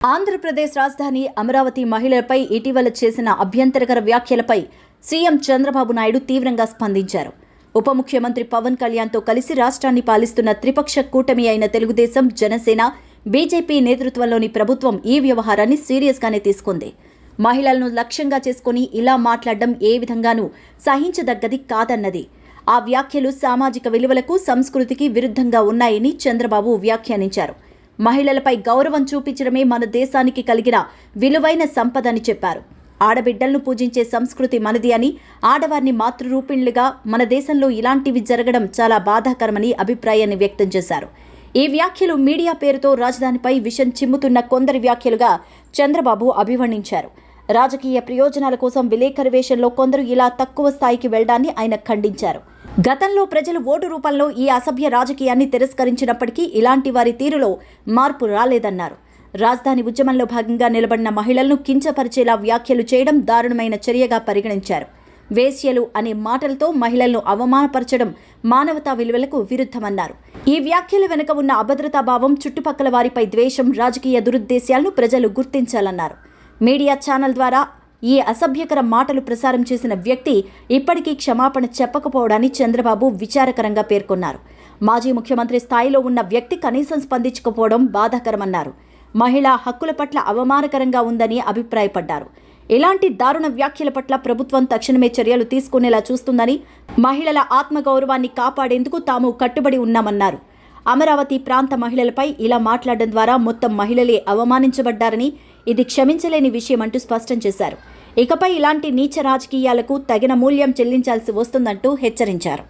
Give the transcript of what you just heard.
ఆంధ్రప్రదేశ్ రాజధాని అమరావతి మహిళలపై ఇటీవల చేసిన అభ్యంతరకర వ్యాఖ్యలపై సీఎం చంద్రబాబు నాయుడు తీవ్రంగా స్పందించారు. ఉప ముఖ్యమంత్రి పవన్ కళ్యాణ్తో కలిసి రాష్ట్రాన్ని పాలిస్తున్న త్రిపక్ష కూటమి అయిన తెలుగుదేశం, జనసేన, బీజేపీ నేతృత్వంలోని ప్రభుత్వం ఈ వ్యవహారాన్ని సీరియస్గానే తీసుకుంది. మహిళలను లక్ష్యంగా చేసుకుని ఇలా మాట్లాడడం ఏ విధంగానూ సహించదగ్గది కాదన్నది. ఆ వ్యాఖ్యలు సామాజిక విలువలకు, సంస్కృతికి విరుద్ధంగా ఉన్నాయని చంద్రబాబు వ్యాఖ్యానించారు. మహిళలపై గౌరవం చూపించడమే మన దేశానికి కలిగిన విలువైన సంపదని చెప్పారు. ఆడబిడ్డలను పూజించే సంస్కృతి మనది అని, ఆడవారిని మాతృరూపిణులుగా మన దేశంలో ఇలాంటివి జరగడం చాలా బాధాకరమని అభిప్రాయాన్ని వ్యక్తం చేశారు. ఈ వ్యాఖ్యలు మీడియా పేరుతో రాజధానిపై విషం చిమ్ముతున్న కొందరి వ్యాఖ్యలుగా చంద్రబాబు అభివర్ణించారు. రాజకీయ ప్రయోజనాల కోసం విలేకరి వేషంలో కొందరు ఇలా తక్కువ స్థాయికి వెళ్లడాన్ని ఆయన ఖండించారు. గతంలో ప్రజలు ఓటు రూపంలో ఈ అసభ్య రాజకీయాన్ని తిరస్కరించినప్పటికీ ఇలాంటి వారి తీరులో మార్పు రాలేదన్నారు. రాజధాని ఉద్యమంలో భాగంగా నిలబడిన మహిళలను కించపరిచేలా వ్యాఖ్యలు చేయడం దారుణమైన చర్యగా పరిగణించారు. వేశ్యలు అనే మాటలతో మహిళలను అవమానపరచడం మానవతా విలువలకు విరుద్ధమన్నారు. ఈ వ్యాఖ్యల వెనుక ఉన్న అభద్రతాభావం, చుట్టుపక్కల వారిపై ద్వేషం, రాజకీయ దురుద్దేశాలను ప్రజలు గుర్తించాలన్నారు. మీడియా ఛానల్ ద్వారా ఈ అసభ్యకర మాటలు ప్రసారం చేసిన వ్యక్తి ఇప్పటికీ క్షమాపణ చెప్పకపోవడాన్ని చంద్రబాబు విచారకరంగా పేర్కొన్నారు. మాజీ ముఖ్యమంత్రి స్థాయిలో ఉన్న వ్యక్తి కనీసం స్పందించకపోవడం బాధాకరమన్నారు. మహిళా హక్కుల పట్ల అవమానకరంగా ఉందని అభిప్రాయపడ్డారు. ఇలాంటి దారుణ వ్యాఖ్యల పట్ల ప్రభుత్వం తక్షణమే చర్యలు తీసుకునేలా చూస్తుందని, మహిళల ఆత్మగౌరవాన్ని కాపాడేందుకు తాము కట్టుబడి ఉన్నామన్నారు. అమరావతి ప్రాంత మహిళలపై ఇలా మాట్లాడడం ద్వారా మొత్తం మహిళలే అవమానించబడ్డారని, ఇది క్షమించలేని విషయమంటూ స్పష్టం చేశారు. ఇకపై ఇలాంటి నీచ రాజకీయాలకు తగిన మూల్యం చెల్లించాల్సి వస్తుందంటూ హెచ్చరించారు.